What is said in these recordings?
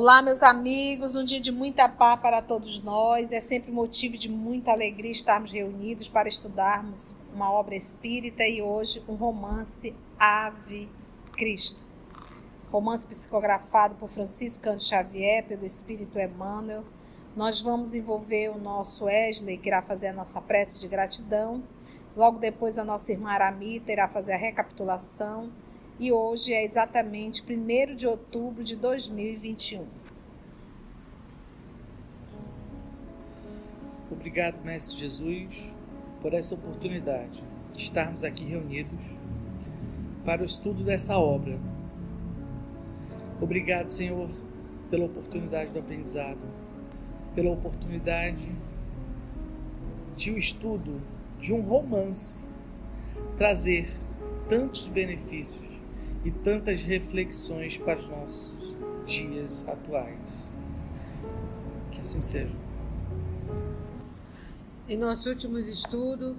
Olá, meus amigos, um dia de muita paz para todos nós. É sempre motivo de muita alegria estarmos reunidos para estudarmos uma obra espírita e hoje um romance Ave Cristo. Romance psicografado por Francisco Cândido Xavier, pelo Espírito Emmanuel. Nós vamos envolver o nosso Wesley, que irá fazer a nossa prece de gratidão. Logo depois a nossa irmã Aramita irá fazer a recapitulação. E hoje é exatamente 1º de outubro de 2021. Obrigado, Mestre Jesus, por essa oportunidade de estarmos aqui reunidos para o estudo dessa obra. Obrigado, Senhor, pela oportunidade do aprendizado, pela oportunidade de um estudo de um romance trazer tantos benefícios e tantas reflexões para os nossos dias atuais. Que assim seja. Em nosso último estudo,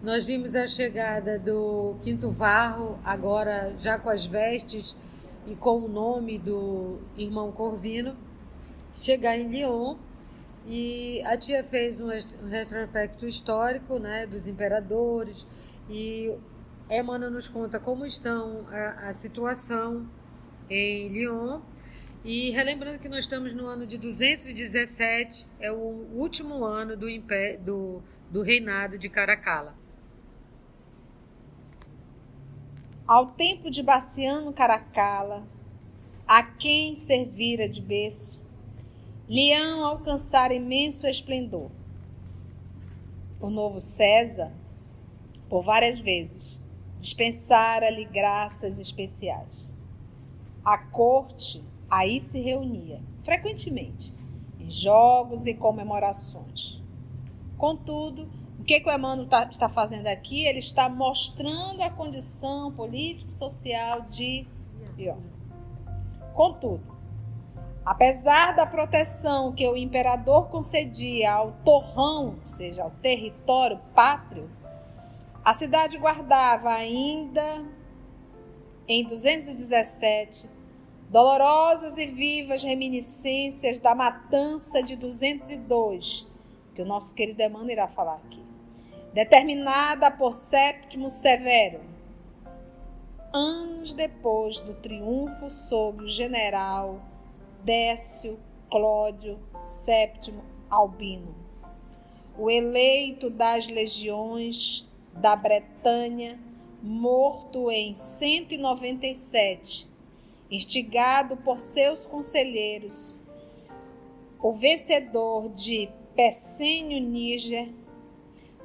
nós vimos a chegada do Quinto Varro, agora já com as vestes e com o nome do irmão Corvino, chegar em Lyon. E a tia fez um retrospecto histórico, né, dos imperadores, e Emmanuel nos conta como estão a situação em Lyon. E relembrando que nós estamos no ano de 217, é o último ano do reinado de Caracalla. Ao tempo de Bassiano Caracalla, a quem servira de berço, Lyon alcançara imenso esplendor. O novo César, por várias vezes, dispensara-lhe graças especiais. A corte aí se reunia, frequentemente, em jogos e comemorações. Contudo, o que o Emmanuel está fazendo aqui? Ele está mostrando a condição político-social de Lyon. Contudo, apesar da proteção que o imperador concedia ao torrão, ou seja, ao território pátrio, a cidade guardava ainda, em 217, dolorosas e vivas reminiscências da matança de 202, que o nosso querido Emmanuel irá falar aqui, determinada por Séptimo Severo, anos depois do triunfo sobre o general Décio Cláudio Séptimo Albino, o eleito das legiões da Bretanha, morto em 197, instigado por seus conselheiros, o vencedor de Pescenio Níger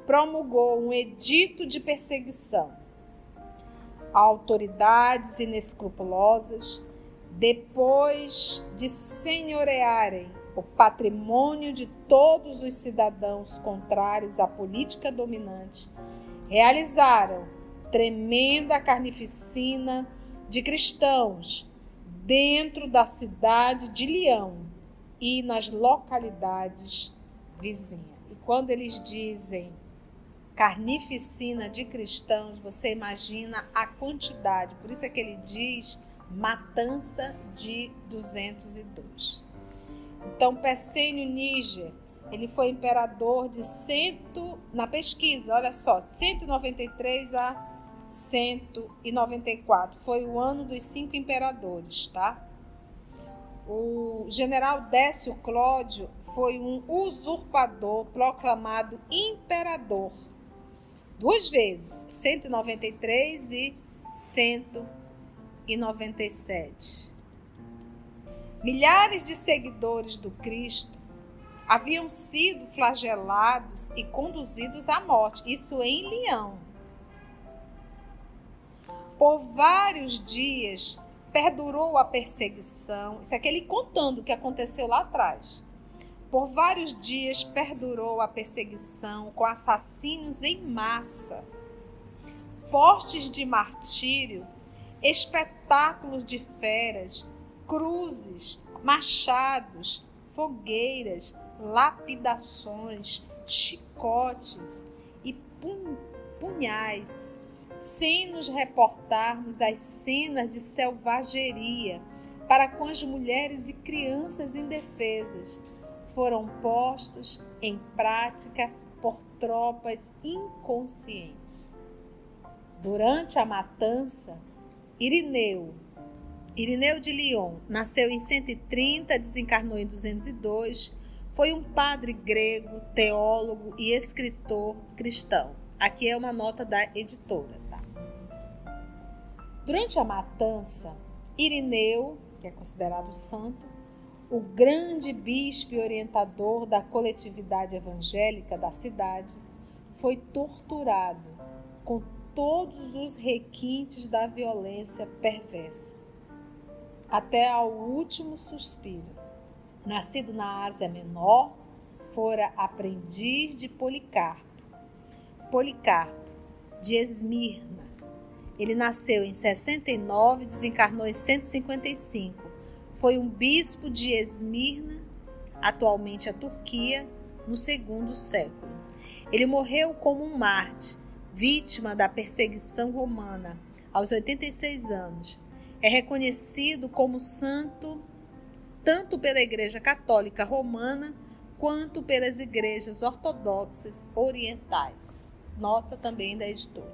promulgou um edito de perseguição. Autoridades inescrupulosas, depois de senhorearem o patrimônio de todos os cidadãos contrários à política dominante, realizaram tremenda carnificina de cristãos dentro da cidade de Lyon e nas localidades vizinhas. E quando eles dizem carnificina de cristãos, você imagina a quantidade. Por isso é que ele diz matança de 202. Então, Pescenio Níger, ele foi imperador de na pesquisa, olha só, 193 a 194. Foi o ano dos 5 imperadores, tá? O general Décio Cláudio foi um usurpador proclamado imperador 2 vezes, 193 e 197. Milhares de seguidores do Cristo haviam sido flagelados e conduzidos à morte, isso em Lyon. Por vários dias perdurou a perseguição, isso é aquele contando o que aconteceu lá atrás. Por vários dias perdurou a perseguição com assassinos em massa, postes de martírio, espetáculos de feras, cruzes, machados, fogueiras, lapidações, chicotes e punhais, sem nos reportarmos as cenas de selvageria para com as mulheres e crianças indefesas foram postos em prática por tropas inconscientes. Durante a matança, Irineu de Lyon, nasceu em 130, desencarnou em 202, foi um padre grego, teólogo e escritor cristão. Aqui é uma nota da editora. Tá? Durante a matança, Irineu, que é considerado santo, o grande bispo e orientador da coletividade evangélica da cidade, foi torturado com todos os requintes da violência perversa, até ao último suspiro. Nascido na Ásia Menor, fora aprendiz de Policarpo de Esmirna. Ele nasceu em 69 e desencarnou em 155. Foi um bispo de Esmirna, atualmente a Turquia, no segundo século. Ele morreu como um mártir, vítima da perseguição romana, aos 86 anos. É reconhecido como santo tanto pela Igreja Católica Romana quanto pelas igrejas ortodoxas orientais. Nota também da editora.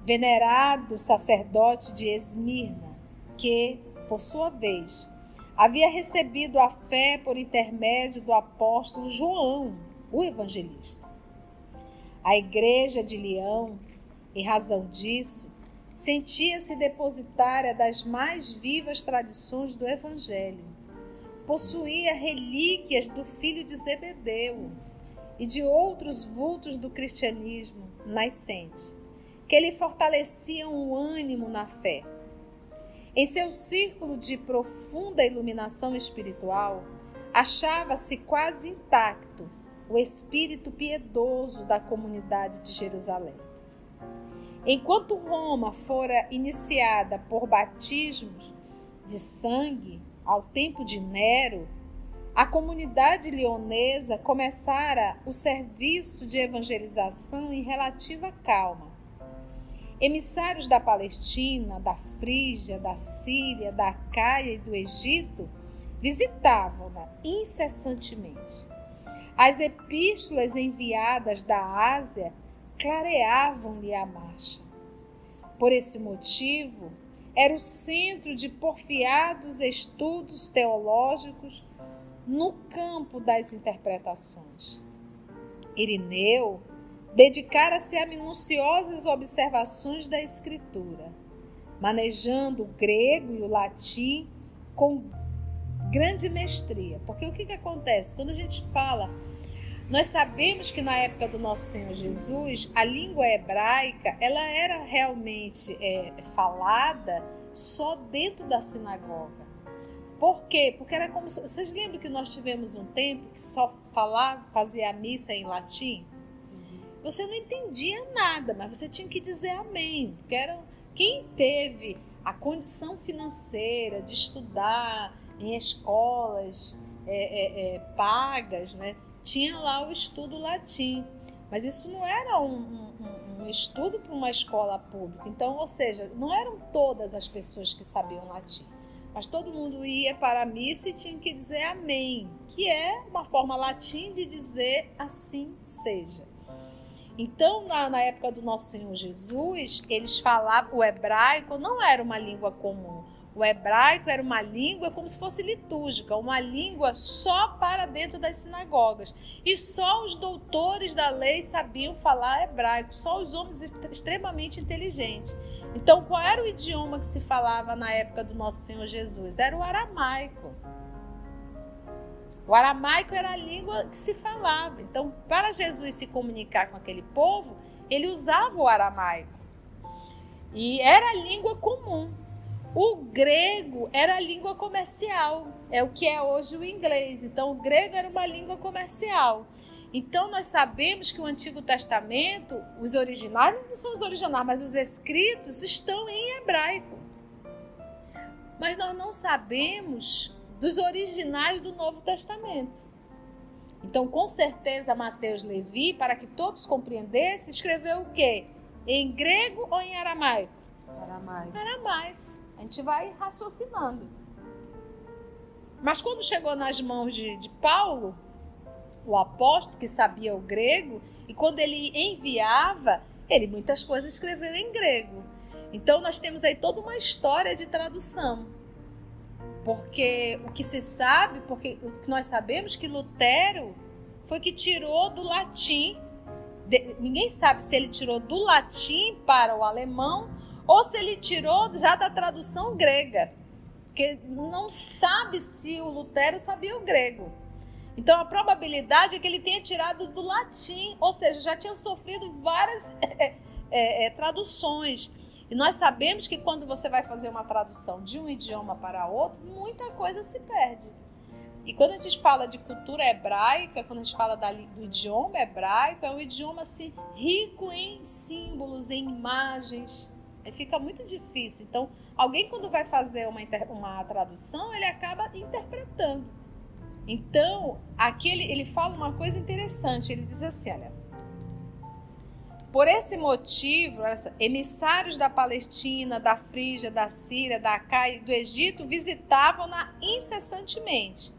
Venerado sacerdote de Esmirna, que, por sua vez, havia recebido a fé por intermédio do apóstolo João, o evangelista. A igreja de Leão, em razão disso, sentia-se depositária das mais vivas tradições do evangelho. Possuía relíquias do filho de Zebedeu e de outros vultos do cristianismo nascente, que lhe fortaleciam o ânimo na fé. Em seu círculo de profunda iluminação espiritual, achava-se quase intacto o espírito piedoso da comunidade de Jerusalém. Enquanto Roma fora iniciada por batismos de sangue ao tempo de Nero, a comunidade leonesa começara o serviço de evangelização em relativa calma. Emissários da Palestina, da Frígia, da Síria, da Acaia e do Egito visitavam-na incessantemente. As epístolas enviadas da Ásia clareavam-lhe a marcha. Por esse motivo, era o centro de porfiados estudos teológicos no campo das interpretações. Irineu dedicara-se a minuciosas observações da Escritura, manejando o grego e o latim com grande mestria. Porque o que acontece? Quando a gente fala, nós sabemos que na época do nosso Senhor Jesus, a língua hebraica, ela era realmente falada só dentro da sinagoga. Por quê? Porque era como... Vocês lembram que nós tivemos um tempo que só fazia a missa em latim? Você não entendia nada, mas você tinha que dizer amém. Porque quem teve a condição financeira de estudar em escolas pagas, né, tinha lá o estudo latim. Mas isso não era um estudo para uma escola pública. Então, ou seja, não eram todas as pessoas que sabiam latim. Mas todo mundo ia para a missa e tinha que dizer amém, que é uma forma latim de dizer assim seja. Então, na época do nosso Senhor Jesus, eles falavam, o hebraico não era uma língua comum. O hebraico era uma língua como se fosse litúrgica, uma língua só para dentro das sinagogas. E só os doutores da lei sabiam falar hebraico, só os homens extremamente inteligentes. Então, qual era o idioma que se falava na época do nosso Senhor Jesus? Era o aramaico. O aramaico era a língua que se falava. Então, para Jesus se comunicar com aquele povo, ele usava o aramaico. E era a língua comum. O grego era a língua comercial. É o que é hoje o inglês. Então, o grego era uma língua comercial. Então, nós sabemos que o Antigo Testamento, os originais, não são os originais, mas os escritos estão em hebraico. Mas nós não sabemos dos originais do Novo Testamento. Então, com certeza, Mateus Levi, para que todos compreendessem, escreveu o quê? Em grego ou em aramaico? Aramaico. Aramaico. A gente vai raciocinando. Mas quando chegou nas mãos de Paulo, o apóstolo que sabia o grego, e quando ele enviava, ele muitas coisas escreveu em grego. Então nós temos aí toda uma história de tradução. Porque o que se sabe, porque o que nós sabemos que Lutero foi que tirou do latim, ninguém sabe se ele tirou do latim para o alemão ou se ele tirou já da tradução grega, porque não sabe se o Lutero sabia o grego. Então a probabilidade é que ele tenha tirado do latim, ou seja, já tinha sofrido várias traduções. E nós sabemos que quando você vai fazer uma tradução de um idioma para outro, muita coisa se perde. E quando a gente fala de cultura hebraica, quando a gente fala do idioma hebraico, é um idioma assim, rico em símbolos, em imagens. Aí fica muito difícil. Então, alguém quando vai fazer uma tradução, ele acaba interpretando. Então, aqui ele fala uma coisa interessante. Ele diz assim, olha, por esse motivo, emissários da Palestina, da Frígia, da Síria, da Acaia e do Egito visitavam-na incessantemente.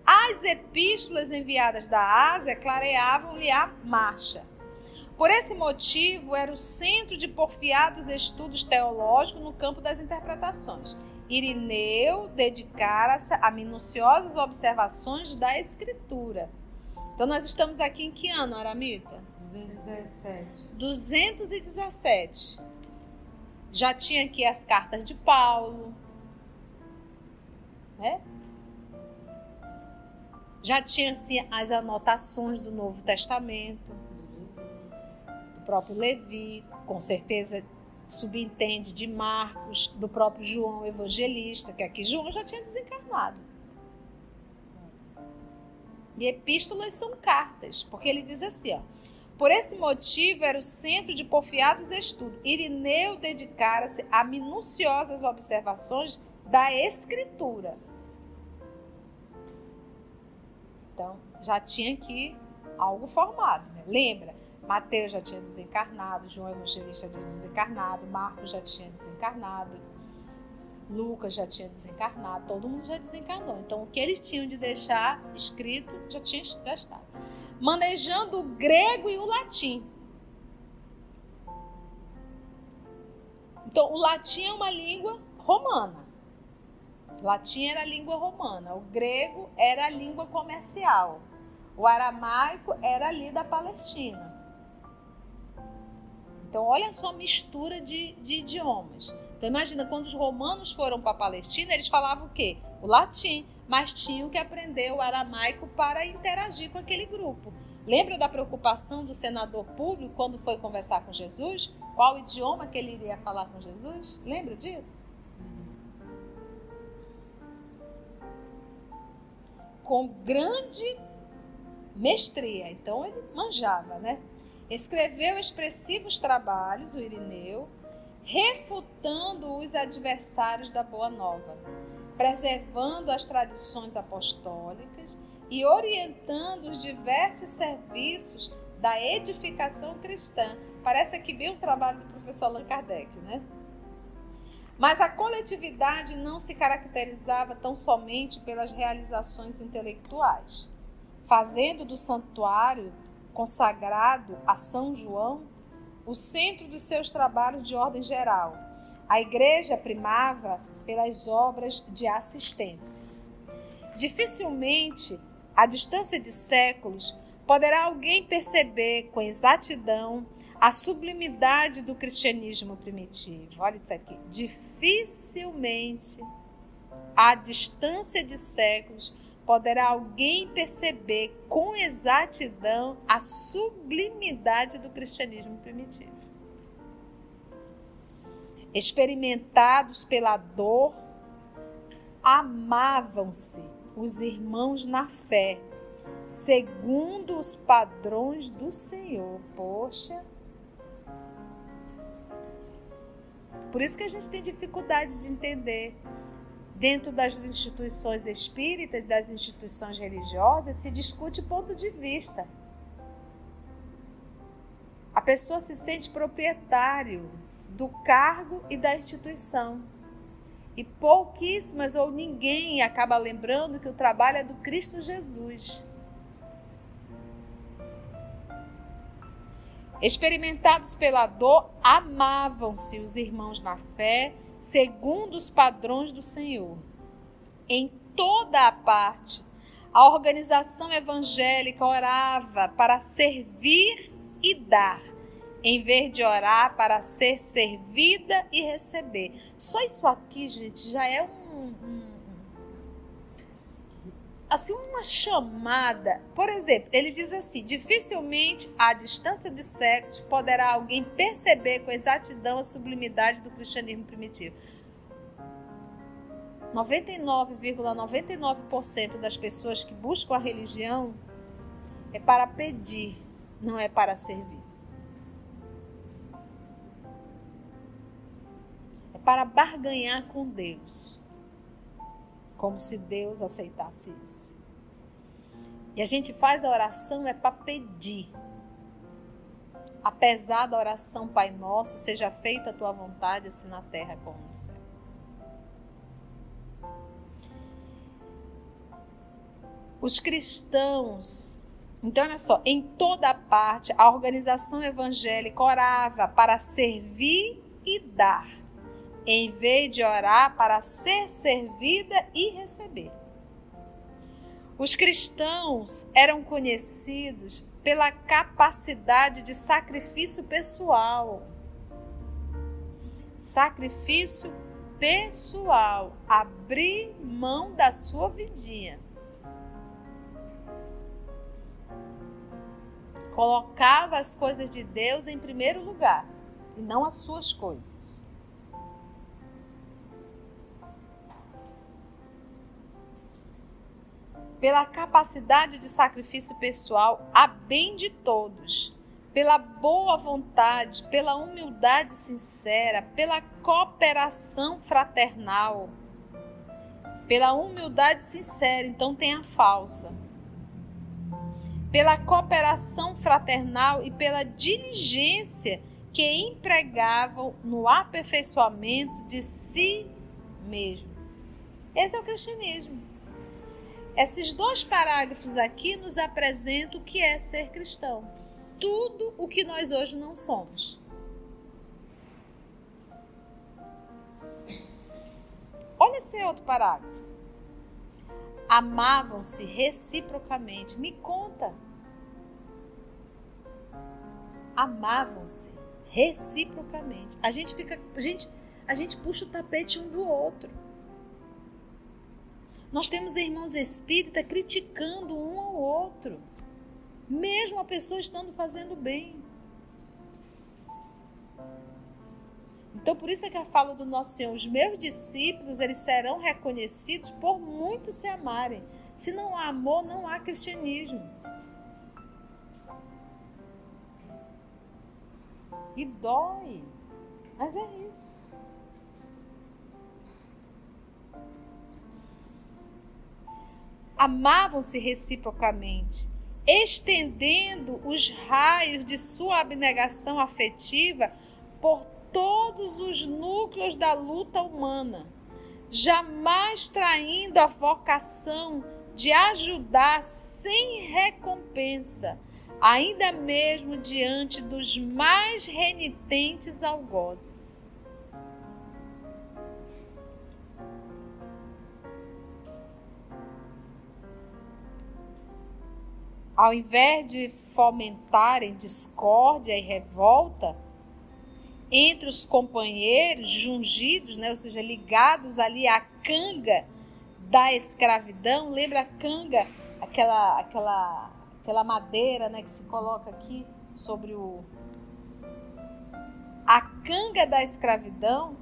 As epístolas enviadas da Ásia clareavam-lhe a marcha. Por esse motivo, era o centro de porfiados estudos teológicos no campo das interpretações. Irineu dedicara-se a minuciosas observações da Escritura. Então, nós estamos aqui em que ano, Aramita? 217. Já tinha aqui as cartas de Paulo, né? Já tinha assim, as anotações do Novo Testamento, do próprio Levi, com certeza subentende de Marcos, do próprio João Evangelista, que aqui João já tinha desencarnado. E epístolas são cartas, porque ele diz assim, ó, por esse motivo era o centro de porfiados estudos. Irineu dedicara-se a minuciosas observações da Escritura. Então, já tinha aqui algo formado, né? Lembra? Mateus já tinha desencarnado, João Evangelista já tinha desencarnado, Marcos já tinha desencarnado, Lucas já tinha desencarnado, todo mundo já desencarnou. Então, o que eles tinham de deixar escrito já estava. Manejando o grego e o latim. Então, o latim é uma língua romana. O latim era a língua romana, o grego era a língua comercial, o aramaico era ali da Palestina. Então, olha só a mistura de idiomas. Então, imagina, quando os romanos foram para a Palestina, eles falavam o quê? O latim, mas tinham que aprender o aramaico para interagir com aquele grupo. Lembra da preocupação do senador Públio quando foi conversar com Jesus? Qual idioma que ele iria falar com Jesus? Lembra disso? Com grande mestria, então ele manjava, né? Escreveu expressivos trabalhos, o Irineu, refutando os adversários da Boa Nova, preservando as tradições apostólicas e orientando os diversos serviços da edificação cristã. Parece aqui bem o trabalho do professor Allan Kardec, né? Mas a coletividade não se caracterizava tão somente pelas realizações intelectuais, fazendo do santuário consagrado a São João o centro dos seus trabalhos de ordem geral. A igreja primava pelas obras de assistência. Dificilmente, à distância de séculos, poderá alguém perceber com exatidão a sublimidade do cristianismo primitivo. Olha isso aqui. Dificilmente, à distância de séculos, poderá alguém perceber com exatidão a sublimidade do cristianismo primitivo. Experimentados pela dor, amavam-se os irmãos na fé, segundo os padrões do Senhor. Poxa! Por isso que a gente tem dificuldade de entender. Dentro das instituições espíritas, das instituições religiosas, se discute ponto de vista. A pessoa se sente proprietário do cargo e da instituição. E pouquíssimas ou ninguém acaba lembrando que o trabalho é do Cristo Jesus. Experimentados pela dor, amavam-se os irmãos na fé, segundo os padrões do Senhor. Em toda a parte, a organização evangélica orava para servir e dar, em vez de orar para ser servida e receber. Só isso aqui, gente, já é uma chamada. Por exemplo, ele diz assim: dificilmente, à distância de séculos, poderá alguém perceber com exatidão a sublimidade do cristianismo primitivo. 99,99% das pessoas que buscam a religião é para pedir, não é para servir. É para barganhar com Deus. Como se Deus aceitasse isso. E a gente faz a oração é para pedir. Apesar da oração Pai Nosso, seja feita a tua vontade, assim na terra como no céu. Os cristãos, então olha só, em toda parte a organização evangélica orava para servir e dar, em vez de orar para ser servida e receber. Os cristãos eram conhecidos pela capacidade de sacrifício pessoal. Sacrifício pessoal. Abrir mão da sua vidinha. Colocava as coisas de Deus em primeiro lugar e não as suas coisas. Pela capacidade de sacrifício pessoal a bem de todos, pela boa vontade, pela humildade sincera, pela cooperação fraternal, pela humildade sincera, então tem a falsa, pela cooperação fraternal e pela diligência que empregavam no aperfeiçoamento de si mesmo. Esse é o cristianismo. Esses 2 parágrafos aqui nos apresentam o que é ser cristão. Tudo o que nós hoje não somos. Olha esse outro parágrafo. Amavam-se reciprocamente. Me conta. Amavam-se reciprocamente. A gente puxa o tapete um do outro. Nós temos irmãos espíritas criticando um ao outro, mesmo a pessoa estando fazendo bem. Então, por isso é que a fala do Nosso Senhor: os meus discípulos, eles serão reconhecidos por muitos se amarem. Se não há amor, não há cristianismo. E dói, mas é isso. Amavam-se reciprocamente, estendendo os raios de sua abnegação afetiva por todos os núcleos da luta humana, jamais traindo a vocação de ajudar sem recompensa, ainda mesmo diante dos mais renitentes algozes. Ao invés de fomentarem discórdia e revolta entre os companheiros jungidos, ou seja, ligados ali à canga da escravidão, lembra a canga, aquela madeira, que se coloca aqui sobre a canga da escravidão,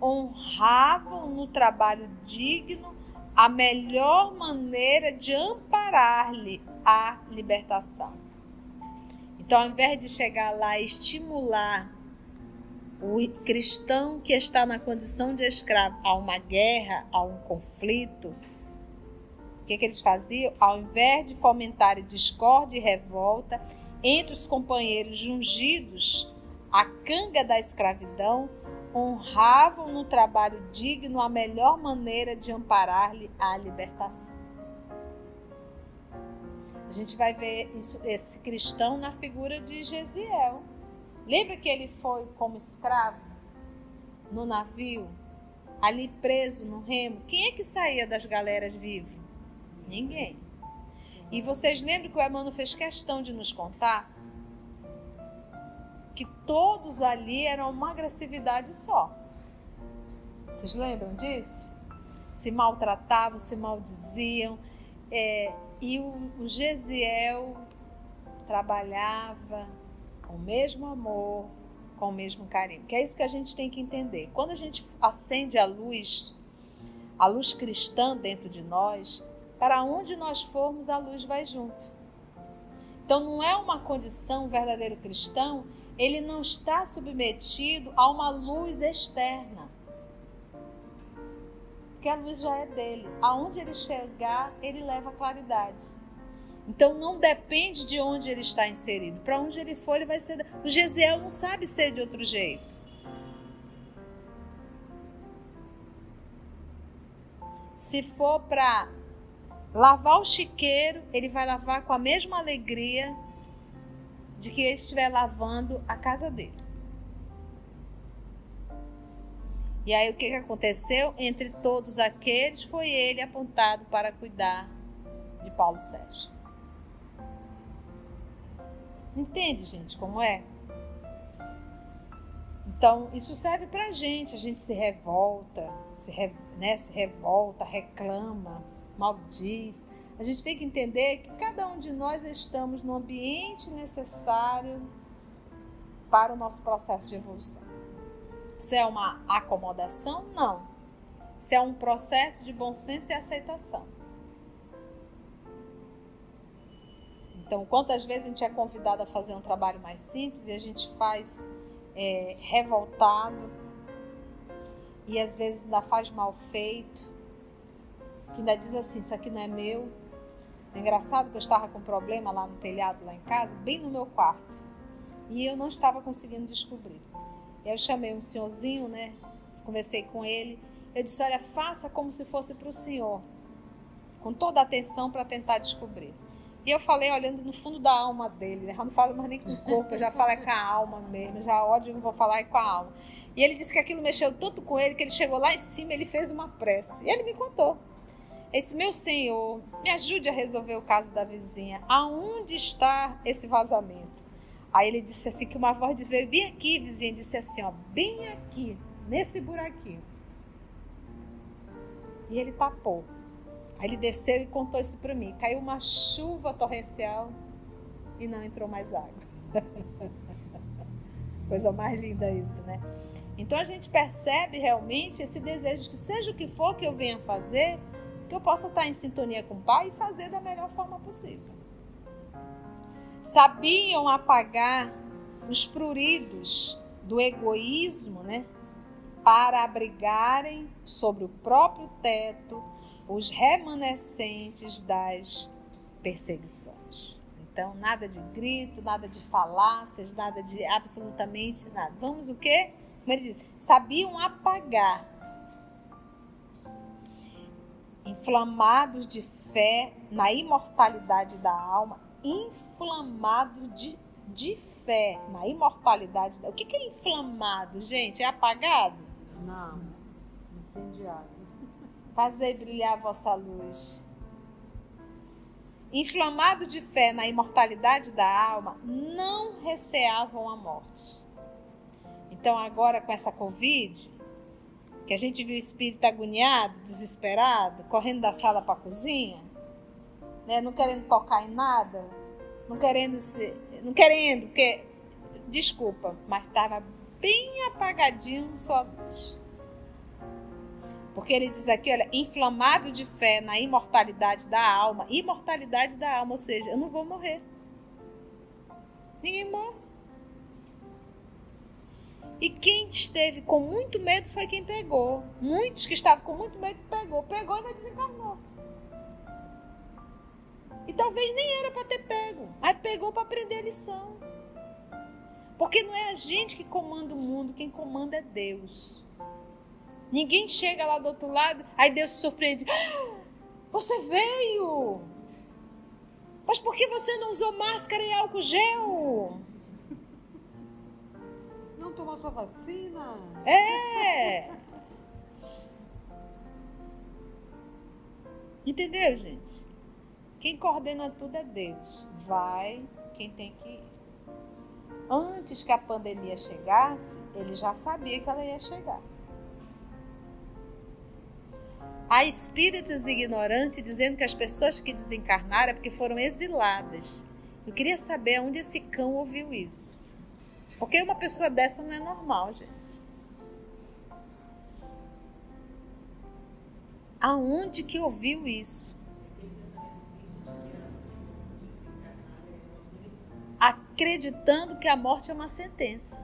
honravam no trabalho digno a melhor maneira de amparar-lhe a libertação. Então, ao invés de chegar lá e estimular o cristão que está na condição de escravo a uma guerra, a um conflito, o que eles faziam? Ao invés de fomentar discórdia e revolta entre os companheiros jungidos à canga da escravidão, honravam no trabalho digno a melhor maneira de amparar-lhe a libertação. A gente vai ver esse cristão na figura de Gesiel. Lembra que ele foi como escravo no navio, ali preso no remo? Quem é que saía das galeras vivo? Ninguém. E vocês lembram que o Emmanuel fez questão de nos contar que todos ali eram uma agressividade só. Vocês lembram disso? Se maltratavam, se maldiziam. E o Gesiel trabalhava com o mesmo amor, com o mesmo carinho. Que é isso que a gente tem que entender. Quando a gente acende a luz cristã dentro de nós, para onde nós formos, a luz vai junto. Então não é uma condição, um verdadeiro cristão, ele não está submetido a uma luz externa. Porque a luz já é dele. Aonde ele chegar, ele leva claridade. Então não depende de onde ele está inserido. Para onde ele for, ele vai ser. O Gesiel não sabe ser de outro jeito. Se for para lavar o chiqueiro, ele vai lavar com a mesma alegria de que ele estiver lavando a casa dele. E aí o que aconteceu? Entre todos aqueles, foi ele apontado para cuidar de Paulo Sérgio. Entende, gente, como é? Então, isso serve para a gente se revolta, se revolta, reclama, maldiz. A gente tem que entender que cada um de nós estamos no ambiente necessário para o nosso processo de evolução. Se é uma acomodação, não. Se é um processo de bom senso e aceitação. Então, quantas vezes a gente é convidado a fazer um trabalho mais simples e a gente faz revoltado e às vezes ainda faz mal feito, que ainda diz assim, isso aqui não é meu. É engraçado que eu estava com um problema lá no telhado, lá em casa, bem no meu quarto, e eu não estava conseguindo descobrir. Eu chamei um senhorzinho, né? Conversei com ele. Eu disse, olha, faça como se fosse para o senhor, com toda a atenção para tentar descobrir. E eu falei olhando no fundo da alma dele, né? Eu não falo mais nem com o corpo, eu já falo com a alma mesmo, já ódio que vou falar com a alma. E ele disse que aquilo mexeu tanto com ele, que ele chegou lá em cima, ele fez uma prece. E ele me contou. Esse meu senhor, me ajude a resolver o caso da vizinha. Aonde está esse vazamento? Aí ele disse assim, que uma voz veio bem aqui, vizinha, disse assim, ó, bem aqui, nesse buraquinho. E ele tapou. Aí ele desceu e contou isso para mim. Caiu uma chuva torrencial e não entrou mais água. Coisa mais linda isso, né? Então a gente percebe realmente esse desejo de que seja o que for que eu venha fazer, que eu possa estar em sintonia com o Pai e fazer da melhor forma possível. Sabiam apagar os pruridos do egoísmo, né? Para abrigarem sobre o próprio teto os remanescentes das perseguições. Então, nada de grito, nada de falácias, nada de absolutamente nada. Vamos o quê? Como ele diz, sabiam apagar. Inflamados de fé na imortalidade da alma, inflamados de fé na imortalidade da... O que é inflamado, gente? É apagado? Não, incendiado. Fazei brilhar a vossa luz. Inflamados de fé na imortalidade da alma, não receavam a morte. Então agora com essa Covid, que a gente viu o espírito agoniado, desesperado, correndo da sala para a cozinha, né, não querendo tocar em nada, não querendo, porque, desculpa, mas estava bem apagadinho sua luz. Porque ele diz aqui, olha, inflamado de fé na imortalidade da alma, ou seja, eu não vou morrer. Ninguém morre. E quem esteve com muito medo foi quem pegou. Muitos que estavam com muito medo pegou e ainda desencarnou. E talvez nem era para ter pego, mas pegou para aprender a lição. Porque não é a gente que comanda o mundo, quem comanda é Deus. Ninguém chega lá do outro lado, aí Deus se surpreende. Você veio! Mas por que você não usou máscara e álcool gel? Não tomou sua vacina? É! Entendeu, gente? Quem coordena tudo é Deus. Vai quem tem que ir. Antes que a pandemia chegasse, ele já sabia que ela ia chegar. Há espíritas ignorantes dizendo que as pessoas que desencarnaram é porque foram exiladas. Eu queria saber onde esse cão ouviu isso. Porque uma pessoa dessa não é normal, gente. Aonde que ouviu isso? Acreditando que a morte é uma sentença.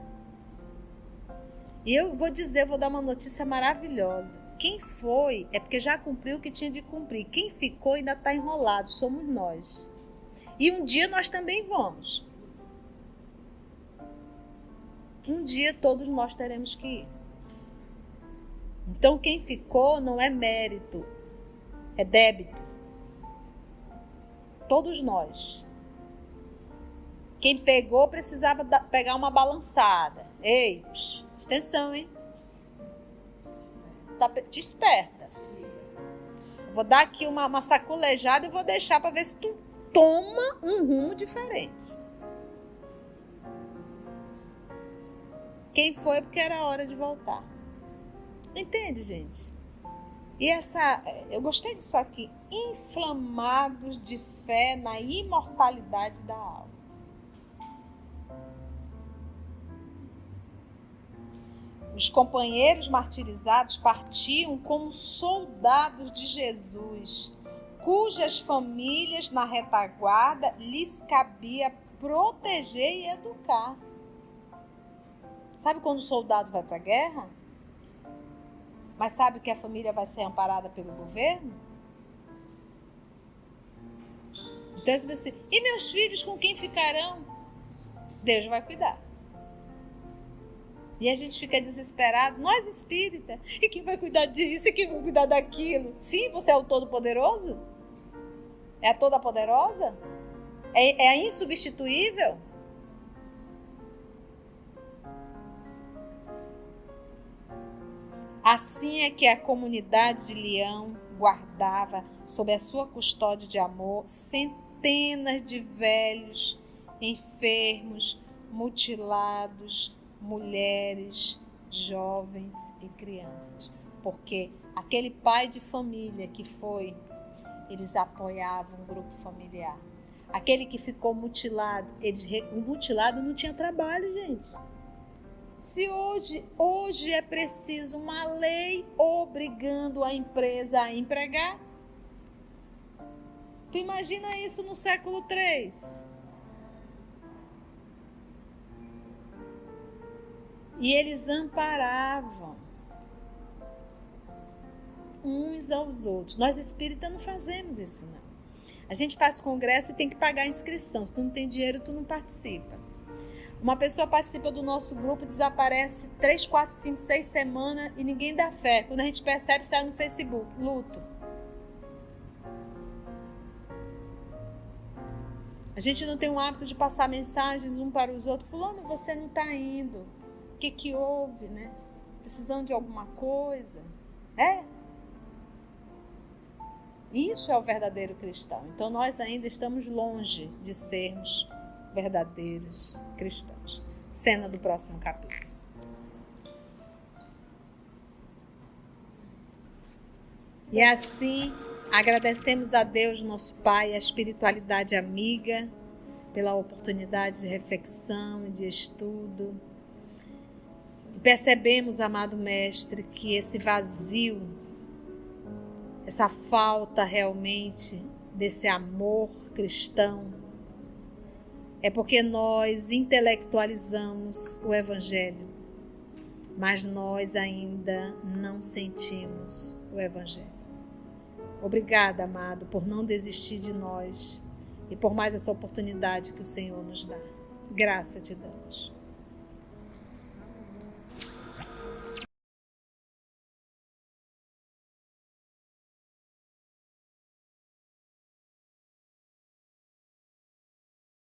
E eu vou dar uma notícia maravilhosa. Quem foi é porque já cumpriu o que tinha de cumprir. Quem ficou ainda está enrolado, somos nós. E um dia nós também vamos. Um dia todos nós teremos que ir. Então quem ficou não é mérito, é débito. Todos nós. Quem pegou precisava pegar uma balançada. Ei, atenção, hein? Te esperta. Vou dar aqui uma sacolejada e vou deixar para ver se tu toma um rumo diferente. Quem foi porque era hora de voltar. Entende, gente? E eu gostei disso aqui. Inflamados de fé na imortalidade da alma. Os companheiros martirizados partiam como soldados de Jesus, cujas famílias na retaguarda lhes cabia proteger e educar. Sabe quando o soldado vai para a guerra? Mas sabe que a família vai ser amparada pelo governo? Então, assim, e meus filhos com quem ficarão? Deus vai cuidar. E a gente fica desesperado, nós espírita, e quem vai cuidar disso, e quem vai cuidar daquilo? Sim, você é o Todo-Poderoso? É a Toda-Poderosa? É a insubstituível? Assim é que a comunidade de Leão guardava, sob a sua custódia de amor, centenas de velhos, enfermos, mutilados, mulheres, jovens e crianças. Porque aquele pai de família que foi, eles apoiavam o grupo familiar. Aquele que ficou mutilado, o mutilado não tinha trabalho, gente. Se hoje é preciso uma lei obrigando a empresa a empregar, tu imagina isso no século III? E eles amparavam uns aos outros. Nós espíritas não fazemos isso, não. A gente faz congresso e tem que pagar a inscrição. Se tu não tem dinheiro, tu não participa. Uma pessoa participa do nosso grupo, desaparece 3, 4, 5, 6 semanas e ninguém dá fé. Quando a gente percebe, sai no Facebook, luto. A gente não tem o hábito de passar mensagens um para os outros. Fulano, você não está indo. O que houve, né? Precisando de alguma coisa? Isso é o verdadeiro cristão. Então nós ainda estamos longe de sermos verdadeiros cristãos. Cena do próximo capítulo. E assim, agradecemos a Deus, nosso Pai, a espiritualidade amiga, pela oportunidade de reflexão e de estudo. E percebemos, amado Mestre, que esse vazio, essa falta realmente desse amor cristão, é porque nós intelectualizamos o Evangelho, mas nós ainda não sentimos o Evangelho. Obrigada, amado, por não desistir de nós e por mais essa oportunidade que o Senhor nos dá. Graça te damos.